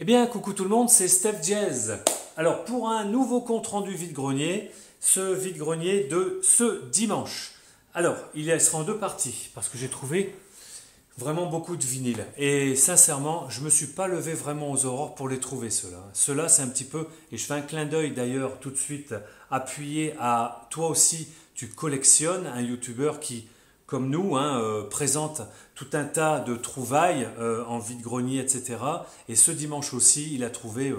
Eh bien, coucou tout le monde, c'est Steph Jazz. Alors, pour un nouveau compte-rendu vide-grenier, ce vide-grenier de ce dimanche. Alors, il sera en deux parties, parce que j'ai trouvé vraiment beaucoup de vinyles. Et sincèrement, je ne me suis pas levé vraiment aux aurores pour les trouver, ceux-là. Ceux-là, c'est un petit peu, et je fais un clin d'œil d'ailleurs tout de suite, appuyé à toi aussi, tu collectionnes un youtubeur qui, comme nous, présente tout un tas de trouvailles en vide-grenier, etc. Et ce dimanche aussi, il a trouvé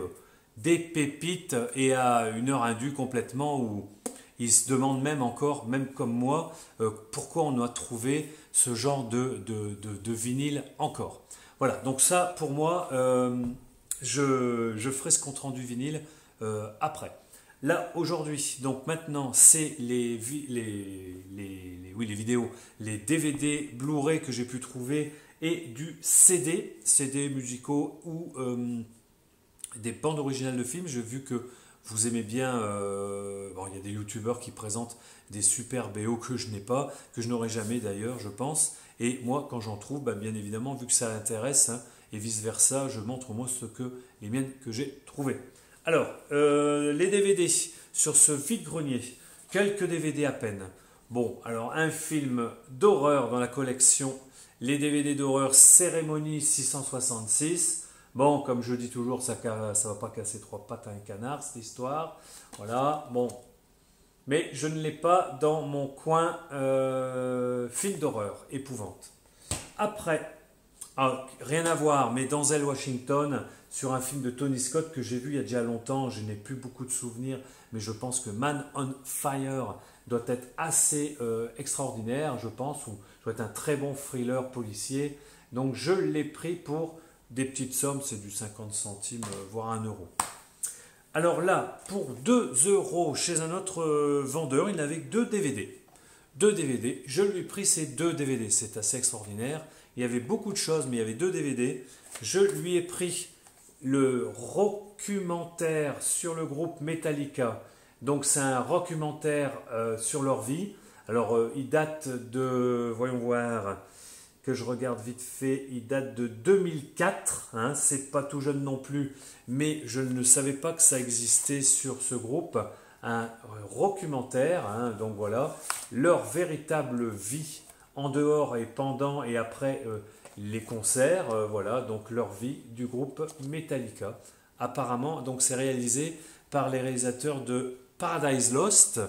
des pépites et à une heure indue complètement où il se demande même encore, même comme moi, pourquoi on a trouvé ce genre de vinyle encore. Voilà, donc ça pour moi, je ferai ce compte rendu vinyle après. Là, aujourd'hui, donc maintenant, c'est oui, les vidéos, les DVD Blu-ray que j'ai pu trouver et du CD musicaux ou des bandes originales de films. J'ai vu que vous aimez bien, bon, il y a des youtubeurs qui présentent des super BO que je n'ai pas, que je n'aurai jamais d'ailleurs, je pense. Et moi, quand j'en trouve, bien évidemment, vu que ça intéresse, et vice-versa, je montre moi les miennes que j'ai trouvées. Alors, les DVD sur ce vide-grenier, quelques DVD à peine. Bon, alors un film d'horreur dans la collection, les DVD d'horreur Cérémonie 666. Bon, comme je dis toujours, ça ne va pas casser trois pattes à un canard, cette histoire. Voilà, bon. Mais je ne l'ai pas dans mon coin film d'horreur, épouvante. Après, rien à voir, mais Denzel Washington sur un film de Tony Scott que j'ai vu il y a déjà longtemps, je n'ai plus beaucoup de souvenirs, mais je pense que Man on Fire doit être assez extraordinaire, je pense, ou doit être un très bon thriller policier. Donc je l'ai pris pour des petites sommes, c'est du 50 centimes, voire 1 euro. Alors là, pour 2 euros chez un autre vendeur, il n'avait que 2 DVD. 2 DVD, je lui ai pris ces 2 DVD, c'est assez extraordinaire. Il y avait beaucoup de choses, mais il y avait 2 DVD. Je lui ai pris le documentaire sur le groupe Metallica. Donc c'est un documentaire sur leur vie. Alors il date de, voyons voir, que je regarde vite fait, il date de 2004, c'est pas tout jeune non plus, mais je ne savais pas que ça existait sur ce groupe, un documentaire, donc voilà, leur véritable vie en dehors et pendant et après les concerts, voilà, donc leur vie du groupe Metallica. Apparemment, donc c'est réalisé par les réalisateurs de Paradise Lost,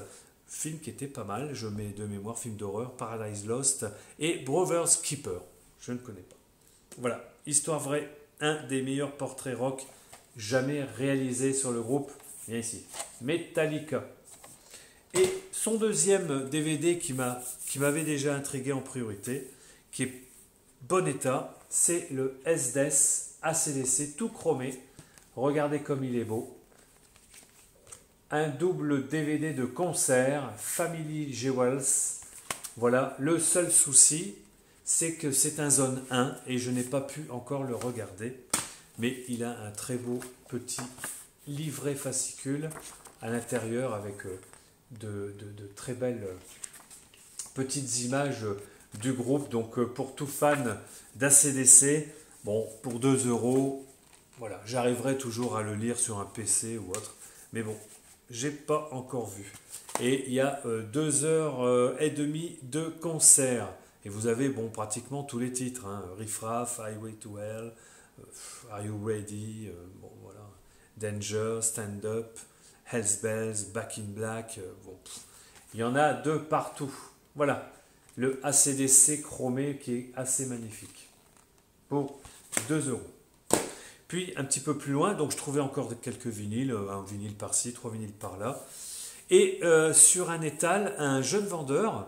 film qui était pas mal, je mets de mémoire, film d'horreur, Paradise Lost et Brothers Keeper, je ne connais pas. Voilà, histoire vraie, un des meilleurs portraits rock jamais réalisés sur le groupe, bien ici, Metallica. Et son deuxième DVD qui m'avait déjà intrigué en priorité, qui est bon état, c'est le SDS ACDC tout chromé. Regardez comme il est beau. Un double DVD de concert, Family Jewels. Voilà, le seul souci, c'est que c'est un zone 1 et je n'ai pas pu encore le regarder. Mais il a un très beau petit livret fascicule à l'intérieur avec de très belles petites images du groupe. Donc pour tout fan d'ACDC, bon, pour 2 euros, voilà, j'arriverai toujours à le lire sur un PC ou autre. Mais bon, j'ai pas encore vu. Et il y a 2 heures et demie de concert. Et vous avez pratiquement tous les titres. Riff Raff, Highway to Hell, Are You Ready, bon voilà, Danger, Stand Up, Hell's Bells, Back in Black. Il y en a de partout. Voilà, le ACDC chromé qui est assez magnifique. Pour 2 euros. Puis un petit peu plus loin, donc je trouvais encore quelques vinyles, un vinyle par-ci, 3 vinyles par-là. Et sur un étal, un jeune vendeur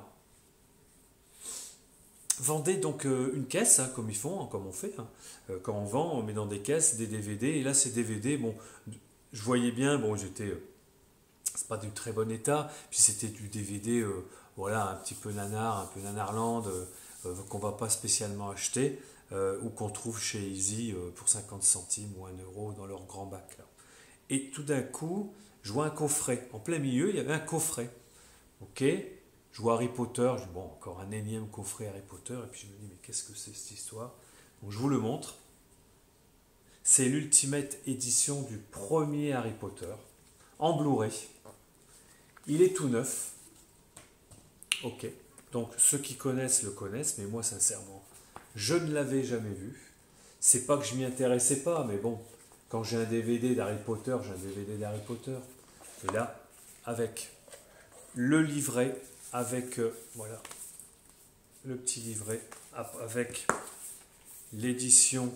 vendait donc une caisse, comme ils font, comme on fait. Quand on vend, on met dans des caisses des DVD. Et là, ces DVD, bon, je voyais bien, c'est pas du très bon état. Puis c'était du DVD, voilà, un petit peu nanar, un peu nanarland, qu'on va pas spécialement acheter. Ou qu'on trouve chez Easy pour 50 centimes ou 1 euro dans leur grand bac. Là. Et tout d'un coup, je vois un coffret. En plein milieu, il y avait un coffret. Ok, je vois Harry Potter. Je dis, bon, encore un énième coffret Harry Potter. Et puis je me dis, mais qu'est-ce que c'est cette histoire? Donc je vous le montre. C'est l'Ultimate Edition du premier Harry Potter, en Blu-ray. Il est tout neuf. Ok. Donc ceux qui connaissent le connaissent, mais moi sincèrement, je ne l'avais jamais vu. C'est pas que je m'y intéressais pas, mais bon, quand j'ai un DVD d'Harry Potter, j'ai un DVD d'Harry Potter. Et là, avec le livret, avec voilà, le petit livret, avec l'édition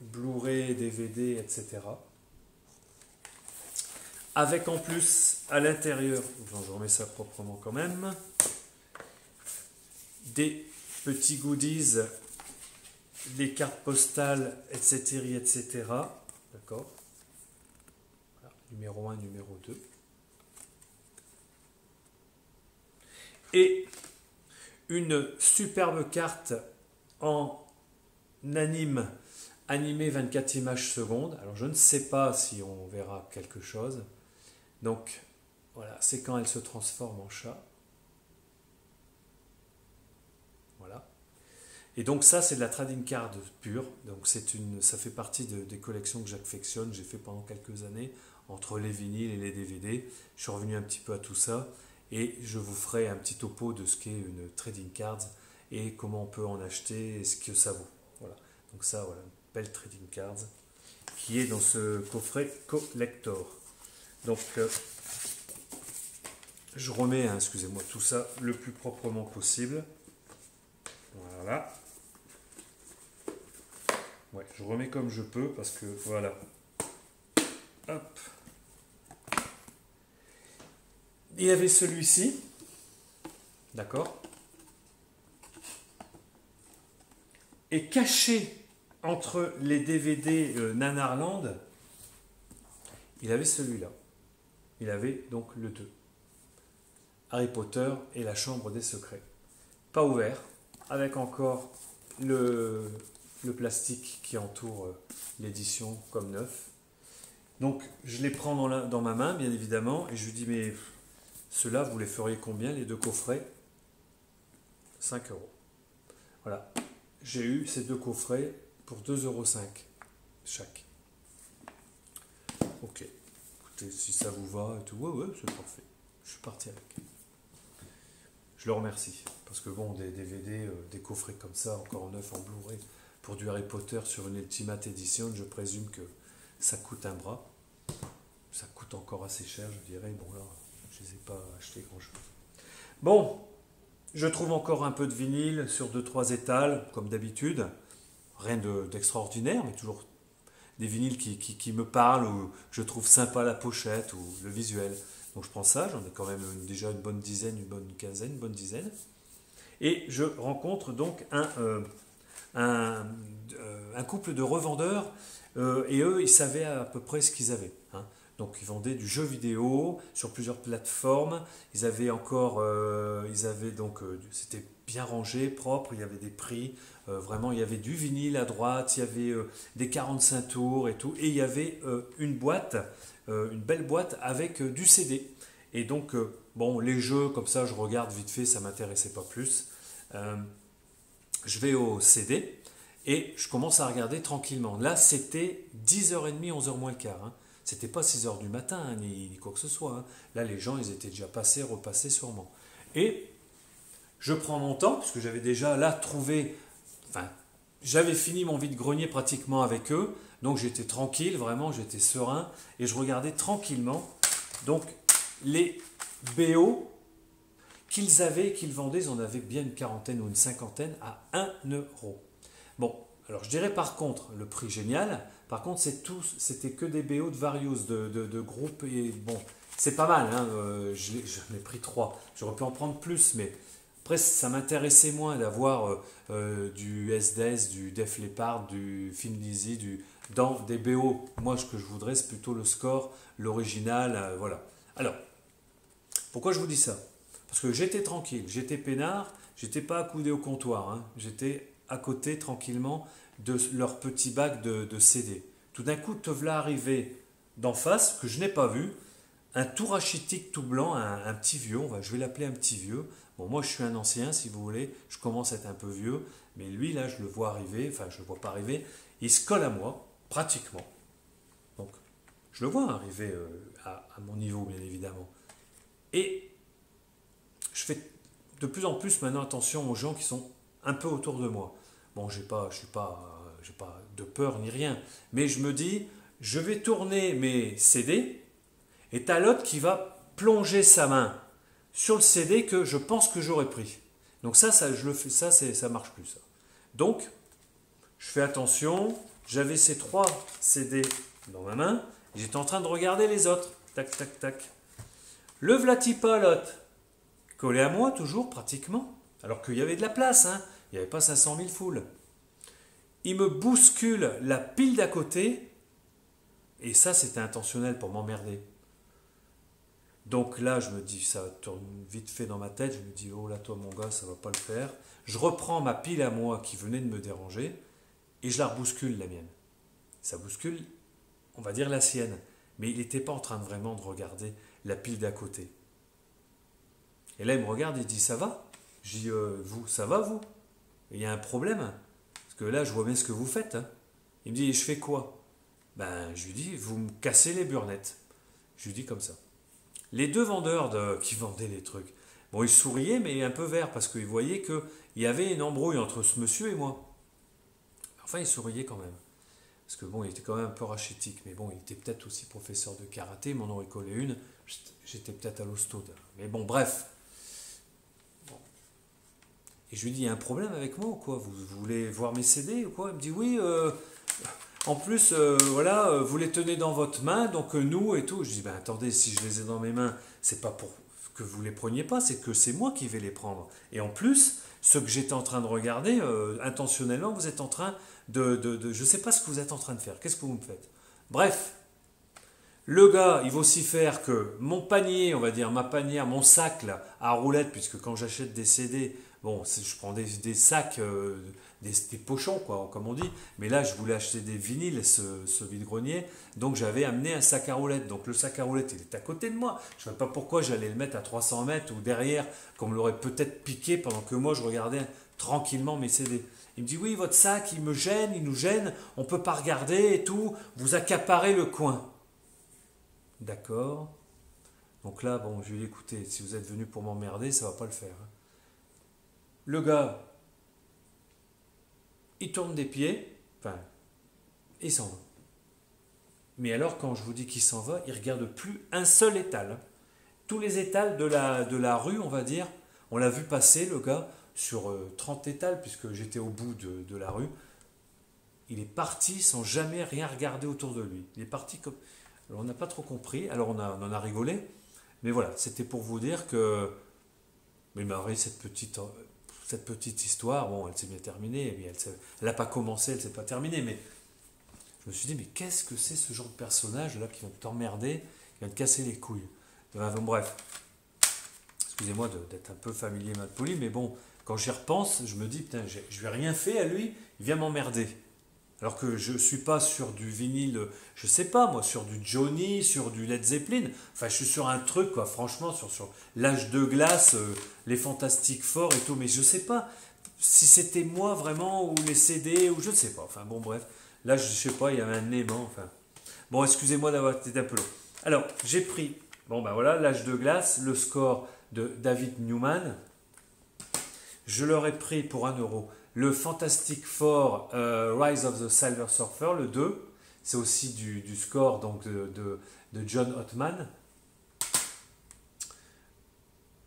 Blu-ray, DVD, etc. Avec en plus à l'intérieur, je remets ça proprement quand même, des petits goodies, des cartes postales, etc. etc. D'accord, voilà, numéro 1, numéro 2. Et une superbe carte en animé 24 images secondes. Alors je ne sais pas si on verra quelque chose. Donc voilà, c'est quand elle se transforme en chat. Voilà. Et donc ça, c'est de la trading card pure. Donc ça fait partie des collections que j'affectionne. J'ai fait pendant quelques années entre les vinyles et les DVD. Je suis revenu un petit peu à tout ça et je vous ferai un petit topo de ce qu'est une trading card et comment on peut en acheter et ce que ça vaut. Voilà. Donc ça, voilà, une belle trading card qui est dans ce coffret collector. Donc je remets, hein, excusez-moi, tout ça le plus proprement possible. Voilà. Ouais, je remets comme je peux parce que voilà. Hop. Il y avait celui-ci. D'accord. Et caché entre les DVD Nanarland, il avait celui-là. Il avait donc le 2. Harry Potter et la Chambre des Secrets. Pas ouvert, avec encore le plastique qui entoure l'édition comme neuf. Donc je les prends dans ma main, bien évidemment, et je lui dis, mais ceux-là, vous les feriez combien, les deux coffrets? 5 €. Voilà. J'ai eu ces deux coffrets pour 2,5 € chaque. Ok. Écoutez, si ça vous va et tout, ouais, c'est parfait. Je suis parti avec. Je le remercie. Parce que bon, des DVD, des coffrets comme ça, encore neuf en Blu-ray, pour du Harry Potter sur une Ultimate Edition, je présume que ça coûte un bras. Ça coûte encore assez cher, je dirais. Bon, là, je ne les ai pas achetés grand-chose. Bon, je trouve encore un peu de vinyle sur 2-3 étals, comme d'habitude. Rien d'extraordinaire, mais toujours des vinyles qui me parlent, ou je trouve sympa la pochette, ou le visuel. Donc je prends ça, j'en ai quand même déjà une bonne dizaine, une bonne quinzaine, une bonne dizaine. Et je rencontre donc un couple de revendeurs, et eux, ils savaient à peu près ce qu'ils avaient. Hein. Donc ils vendaient du jeu vidéo sur plusieurs plateformes. Ils avaient encore, c'était bien rangé, propre. Il y avait des prix. Vraiment, il y avait du vinyle à droite. Il y avait des 45 tours et tout. Et il y avait une boîte, une belle boîte avec du CD. Et donc, bon, les jeux comme ça, je regarde vite fait. Ça m'intéressait pas plus. Je vais au CD et je commence à regarder tranquillement. Là, c'était 10h30, 11h moins le quart. Hein. C'était pas 6h du matin, hein, ni quoi que ce soit. Hein. Là, les gens, ils étaient déjà passés, repassés sûrement. Et je prends mon temps, parce que j'avais déjà là trouvé... Enfin, j'avais fini mon vide-grenier pratiquement avec eux. Donc, j'étais tranquille, vraiment, j'étais serein. Et je regardais tranquillement, donc, les BO qu'ils avaient, qu'ils vendaient. Ils en avaient bien une quarantaine ou une cinquantaine à 1 €. Bon, alors je dirais par contre, le prix génial, par contre c'était que des BO de Various, de groupes, et bon, c'est pas mal, hein, j'en ai pris 3, j'aurais pu en prendre plus, mais après ça m'intéressait moins d'avoir du SDS, du Def Leppard, du Thin Lizzy, dans des BO. Moi, ce que je voudrais, c'est plutôt le score, l'original, voilà. Alors, pourquoi je vous dis ça? Parce que j'étais tranquille, j'étais peinard, j'étais pas accoudé au comptoir, hein, j'étais à côté tranquillement de leur petit bac de CD. Tout d'un coup, te voilà arrivé d'en face, que je n'ai pas vu, un tout rachitique, tout blanc, un petit vieux, je vais l'appeler un petit vieux. Bon, moi je suis un ancien, si vous voulez, je commence à être un peu vieux, mais lui là, je le vois arriver, enfin je le vois pas arriver, il se colle à moi, pratiquement. Donc, je le vois arriver à mon niveau, bien évidemment. Et je fais de plus en plus maintenant attention aux gens qui sont un peu autour de moi. Bon, j'ai pas de peur ni rien, mais je me dis, je vais tourner mes CD, et t'as l'autre qui va plonger sa main sur le CD que je pense que j'aurais pris. Donc ça je le fais, ça marche plus. Ça. Donc, je fais attention. J'avais ces 3 CD dans ma main. J'étais en train de regarder les autres. Tac, tac, tac. Le vlati pas l'autre. Collé à moi, toujours, pratiquement. Alors qu'il y avait de la place. Hein. Il n'y avait pas 500 000 foules. Il me bouscule la pile d'à côté. Et ça, c'était intentionnel pour m'emmerder. Donc là, je me dis, ça tourne vite fait dans ma tête. Je me dis, oh là, toi, mon gars, ça va pas le faire. Je reprends ma pile à moi qui venait de me déranger. Et je la rebouscule, la mienne. Ça bouscule, on va dire la sienne. Mais il n'était pas en train de vraiment de regarder la pile d'à côté. Et là, il me regarde et il dit, ça va? Je dis, vous, ça va, vous? Il y a un problème? Parce que là, je vois bien ce que vous faites. Hein. Il me dit, je fais quoi? Ben, je lui dis, vous me cassez les burnettes. Je lui dis comme ça. Les 2 vendeurs qui vendaient les trucs, bon, ils souriaient, mais un peu verts, parce qu'ils voyaient qu'il y avait une embrouille entre ce monsieur et moi. Enfin, il souriait quand même. Parce que bon, il était quand même un peu rachitique. Mais bon, il était peut-être aussi professeur de karaté. Il m'en aurait collé une. J'étais peut-être à l'hosto. Mais bon, bref. Bon. Et je lui dis, il y a un problème avec moi ou quoi? Vous voulez voir mes CD ou quoi? Il me dit, oui. En plus, voilà, vous les tenez dans votre main. Donc nous et tout. Je dis, ben attendez, si je les ai dans mes mains, c'est pas pour que vous les preniez pas. C'est que c'est moi qui vais les prendre. Et en plus, ce que j'étais en train de regarder, intentionnellement, vous êtes en train je ne sais pas ce que vous êtes en train de faire. Qu'est-ce que vous me faites? Bref, le gars, il va aussi faire que mon panier, on va dire, ma panière, mon sac là, à roulettes, puisque quand j'achète des CD, bon, je prends des sacs, des pochons, quoi, comme on dit. Mais là, je voulais acheter des vinyles, ce vide-grenier. Donc, j'avais amené un sac à roulettes. Donc, le sac à roulettes, il est à côté de moi. Je ne sais pas pourquoi j'allais le mettre à 300 mètres ou derrière, comme on l'aurait peut-être piqué pendant que moi, je regardais tranquillement mes CD. Il me dit, oui, votre sac, il me gêne, il nous gêne, on ne peut pas regarder et tout, vous accaparez le coin. D'accord. Donc là, bon, je vais l'écouter. Si vous êtes venu pour m'emmerder, ça ne va pas le faire. Le gars, il tourne des pieds, enfin, il s'en va. Mais alors, quand je vous dis qu'il s'en va, il ne regarde plus un seul étal. Tous les étals de la rue, on va dire, on l'a vu passer, le gars, sur 30 étals, puisque j'étais au bout de la rue. Il est parti sans jamais rien regarder autour de lui. Il est parti comme... Alors, on n'a pas trop compris, alors on en a rigolé, mais voilà, c'était pour vous dire que... Mais Marie, cette petite histoire, bon, elle s'est bien terminée, mais elle n'a pas commencé, elle ne s'est pas terminée, mais je me suis dit, mais qu'est-ce que c'est ce genre de personnage là qui vient t'emmerder, qui vient te casser les couilles? Bon, bref, excusez-moi d'être un peu familier mal poli, mais bon, quand j'y repense, je me dis, putain, je lui ai rien fait à lui, il vient m'emmerder. Alors que je ne suis pas sur du vinyle, je ne sais pas moi, sur du Johnny, sur du Led Zeppelin. Enfin, je suis sur un truc, quoi, franchement, sur l'âge de glace, les Fantastiques Four et tout. Mais je ne sais pas si c'était moi vraiment, ou les CD, ou je ne sais pas. Enfin, bon, bref. Là, je ne sais pas, il y avait un aimant. Enfin. Bon, excusez-moi d'avoir été un peu long. Alors, j'ai pris, bon, ben voilà, l'âge de glace, le score de David Newman. Je leur ai pris pour 1 euro. Le Fantastic Four Rise of the Silver Surfer, le 2, c'est aussi du score donc de John Ottman.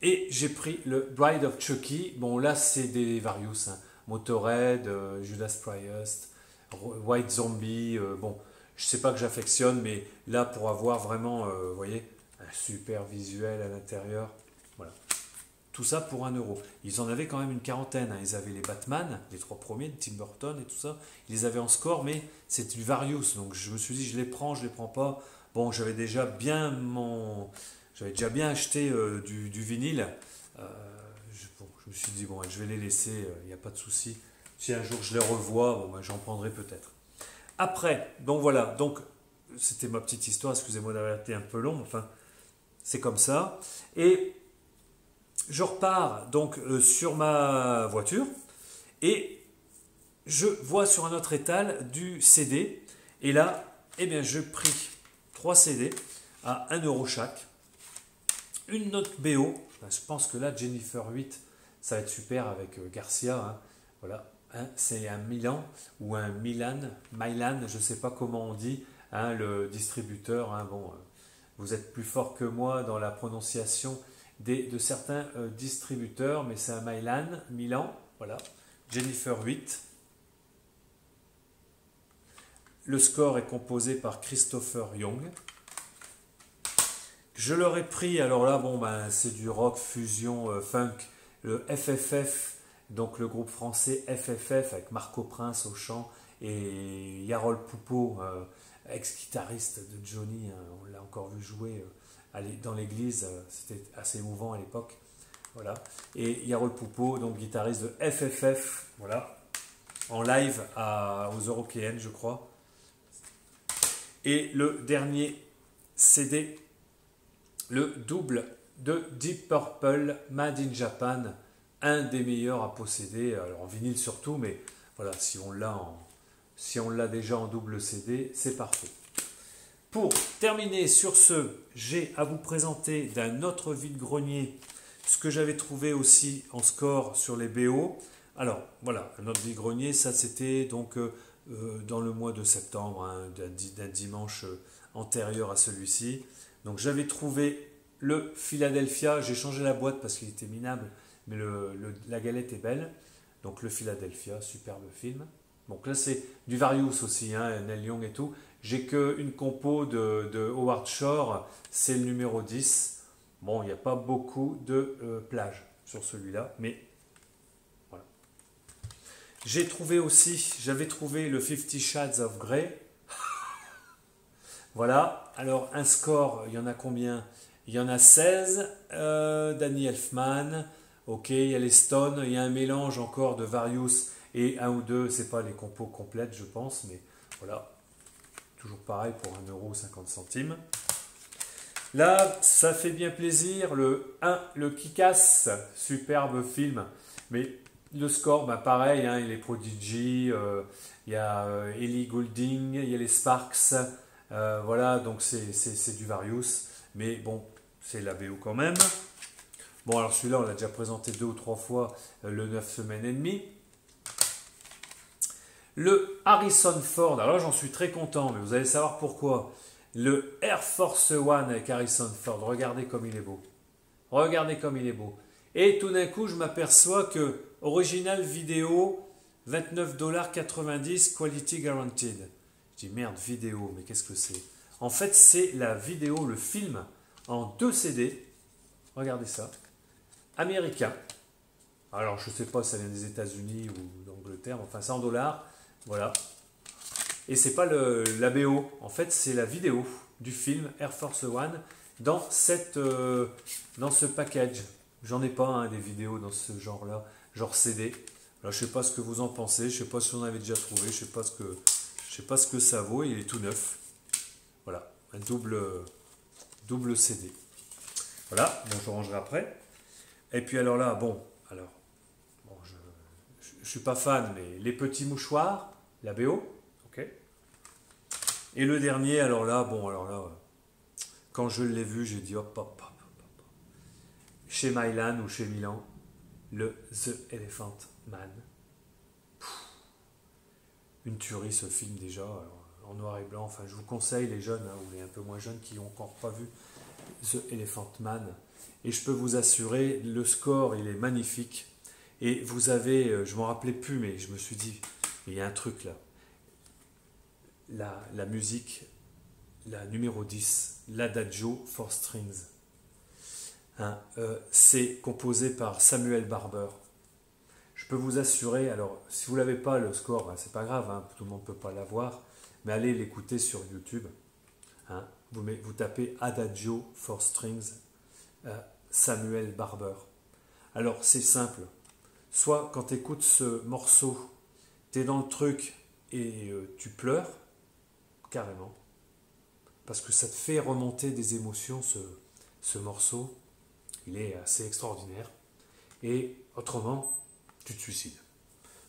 Et j'ai pris le Bride of Chucky. Bon, là, c'est des Various. Hein. Motorhead, Judas Priest, White Zombie. Bon, je ne sais pas que j'affectionne, mais là, pour avoir vraiment, vous voyez, un super visuel à l'intérieur. Voilà. Tout ça pour 1 euro. Ils en avaient quand même une quarantaine. Hein. Ils avaient les Batman, les 3 premiers, de Tim Burton et tout ça. Ils les avaient en score, mais c'est du Various. Donc je me suis dit, je les prends, je les prends pas. Bon, j'avais déjà bien acheté du vinyle. Je me suis dit, bon, je vais les laisser, il n'y a pas de souci. Si un jour je les revois, bon, ben, j'en prendrai peut-être. Après, donc voilà. Donc c'était ma petite histoire. Excusez-moi d'avoir été un peu long. Enfin, c'est comme ça. Et je repars donc sur ma voiture et je vois sur un autre étal du CD Et là, eh bien, je pris 3 CD à 1 euro chaque. Une note BO. Je pense que là, Jennifer 8, ça va être super avec Garcia. Hein. Voilà. Hein, c'est un Milan ou un Milan, je ne sais pas comment on dit, hein, le distributeur. Hein, bon, vous êtes plus fort que moi dans la prononciation de certains distributeurs, mais c'est un Milan, voilà. Jennifer 8. Le score est composé par Christopher Young. Je leur ai pris, alors là, bon, ben, c'est du rock, fusion, funk, le FFF, donc le groupe français FFF avec Marco Prince au chant et Yarol Poupeau, ex-guitariste de Johnny, hein, on l'a encore vu jouer dans l'église, c'était assez émouvant à l'époque. Voilà. Et Yarol Poupeau, donc guitariste de FFF, voilà, en live aux Eurokéennes, je crois. Et le dernier CD, le double de Deep Purple, Made in Japan, un des meilleurs à posséder, alors en vinyle surtout, mais voilà, si on l'a déjà en double CD, c'est parfait. Pour terminer sur ce, j'ai à vous présenter d'un autre vide-grenier ce que j'avais trouvé aussi en score sur les BO. Alors voilà, un autre vide-grenier, ça c'était donc dans le mois de septembre, hein, d'un dimanche antérieur à celui-ci. Donc j'avais trouvé le Philadelphia, j'ai changé la boîte parce qu'il était minable, mais la galette est belle. Donc le Philadelphia, superbe film. Donc là c'est du Various aussi, hein, Neil Young et tout. J'ai qu'une compo de Howard Shore, c'est le numéro 10. Bon, il n'y a pas beaucoup de plages sur celui-là, mais voilà. J'avais trouvé le 50 Shades of Grey. Voilà, alors un score, il y en a combien? Il y en a 16, Danny Elfman, ok, il y a les Stones, il y a un mélange encore de Various et un ou deux, c'est pas les compos complètes je pense, mais voilà, toujours pareil pour 1,50 €. Là, ça fait bien plaisir, le Kick-Ass, superbe film, mais le score, bah pareil, hein, il y a les Prodigy, il y a Ellie Goulding, il y a les Sparks, voilà, donc c'est du Various, mais bon, c'est la BO quand même. Bon, alors celui-là, on l'a déjà présenté 2 ou 3 fois, le 9 semaines et demie. Le Harrison Ford, alors j'en suis très content, mais vous allez savoir pourquoi. Le Air Force One avec Harrison Ford, regardez comme il est beau. Regardez comme il est beau. Et tout d'un coup, je m'aperçois que original vidéo, 29,90 $, quality guaranteed. Je dis merde, vidéo, mais qu'est-ce que c'est? En fait, c'est la vidéo, le film, en 2 CD. Regardez ça. Américain. Alors, je ne sais pas si ça vient des États-Unis ou d'Angleterre, enfin, c'est en dollars. Voilà. Et c'est pas la BO, en fait, c'est la vidéo du film Air Force One dans ce package. J'en ai pas hein, des vidéos dans ce genre-là, genre CD. Alors, je sais pas ce que vous en pensez, je sais pas si vous en avez déjà trouvé, je sais pas ce que ça vaut, il est tout neuf. Voilà, un double CD. Voilà, bon, je rangerai après. Et puis alors là, bon, je suis pas fan, mais les petits mouchoirs, la BO, ok. Et le dernier, alors là, quand je l'ai vu, j'ai dit hop, hop, hop, hop. Chez Mylan ou chez Milan, le The Elephant Man. Une tuerie ce film déjà, alors, en noir et blanc. Enfin, je vous conseille les jeunes hein, ou les un peu moins jeunes qui n'ont encore pas vu The Elephant Man. Et je peux vous assurer, le score, il est magnifique. Et vous avez, je ne m'en rappelais plus, mais je me suis dit, il y a un truc là. La musique, la numéro 10, l'Adagio for Strings. Hein, c'est composé par Samuel Barber. Je peux vous assurer, alors si vous ne l'avez pas, le score, ben, c'est pas grave, hein, tout le monde ne peut pas l'avoir, mais allez l'écouter sur YouTube. Hein, vous tapez Adagio for Strings, Samuel Barber. Alors c'est simple, soit quand tu écoutes ce morceau, tu es dans le truc et tu pleures, carrément, parce que ça te fait remonter des émotions, ce morceau, il est assez extraordinaire, et autrement, tu te suicides.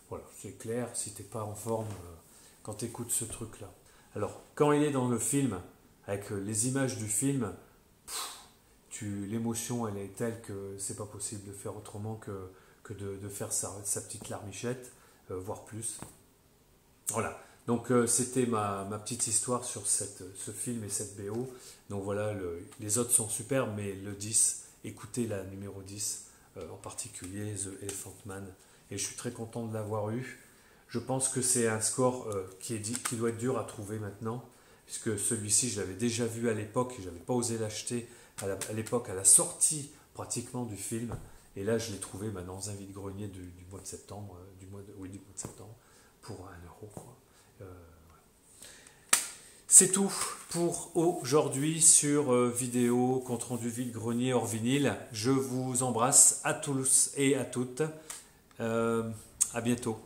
Voilà, c'est clair, si tu n'es pas en forme quand tu écoutes ce truc-là. Alors, quand il est dans le film, avec les images du film, l'émotion, elle est telle que c'est pas possible de faire autrement que de faire sa petite larmichette, voire plus. Voilà. Donc, c'était ma petite histoire sur ce film et cette BO. Donc voilà, les autres sont superbes, mais le 10, écoutez la numéro 10, en particulier The Elephant Man. Et je suis très content de l'avoir eu. Je pense que c'est un score qui doit être dur à trouver maintenant, puisque celui-ci, je l'avais déjà vu à l'époque, et je n'avais pas osé l'acheter à l'époque, à la sortie pratiquement du film. Et là, je l'ai trouvé dans un vide-grenier du mois de septembre, du mois de septembre, pour 1 euro, quoi. C'est tout pour aujourd'hui sur vidéo, compte rendu vide-grenier hors vinyle. Je vous embrasse à tous et à toutes. À bientôt.